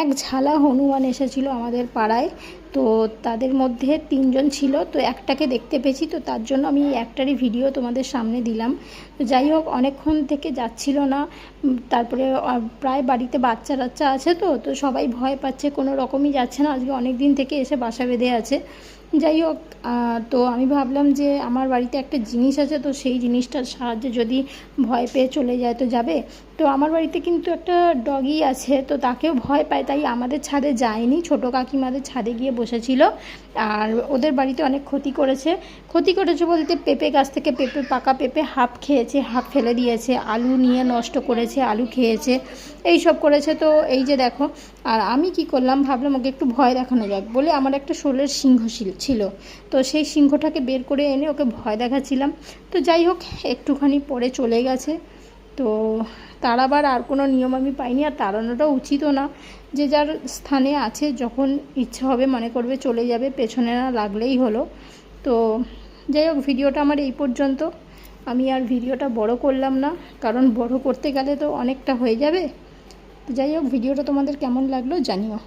এক ঝালা হনুমান এসেছিলো আমাদের পাড়ায়। তো তাদের মধ্যে 3 জন ছিল, তো একটাকে দেখতে পেয়েছি, তো তার জন্য আমি একটারই ভিডিও তোমাদের সামনে দিলাম। তো যাই হোক, অনেকক্ষণ থেকে যাচ্ছিল না। তারপরে প্রায় বাড়িতে বাচ্চা টাচ্চা আছে, তো সবাই ভয় পাচ্ছে, কোনো রকমই যাচ্ছে না। আজকে অনেক দিন থেকে এসে বাসা বেঁধে আছে। যাই হোক, তো আমি ভাবলাম যে আমার বাড়িতে একটা জিনিস আছে, তো সেই জিনিসটার সাহায্যে যদি ভয় পেয়ে চলে যায় তো যাবে। তো আমার বাড়িতে কিন্তু একটা ডগি আছে, তো তাকেও ভয় পায়, তাই আমাদের ছাদে যায়নি, ছোটো কাকিমাদের ছাদে গিয়ে বসেছিল। আর ওদের বাড়িতে অনেক ক্ষতি করেছে বলতে পেঁপে গাছ থেকে পাকা পেঁপে হাফ খেয়েছে, হাফ ফেলে দিয়েছে, আলু নিয়ে নষ্ট করেছে, আলু খেয়েছে, এই সব করেছে। তো এই যে দেখো, আর আমি কি করলাম, ভাবলাম ওকে একটু ভয় দেখানো যাক বলে আমার একটা শোলের সিংহ ছিল, তো সেই সিংহটাকে বের করে এনে ওকে ভয় দেখাচ্ছিলাম। তো যাই হোক, একটুখানি পরে চলে গেছে। তো তাড়াবার আর কোনো নিয়ম আমি পাইনি, আর তাড়ানোটাও উচিতও না। যে যার স্থানে আছে, যখন ইচ্ছা হবে মনে করবে চলে যাবে, পেছনে না লাগলেই হলো। তো যাই হোক, ভিডিওটা আমার এই পর্যন্ত। আমি আর ভিডিওটা বড় করলাম না, কারণ বড় করতে গেলে তো অনেকটা হয়ে যাবে। তো যাই হোক, ভিডিওটা তোমাদের কেমন লাগলো জানিও।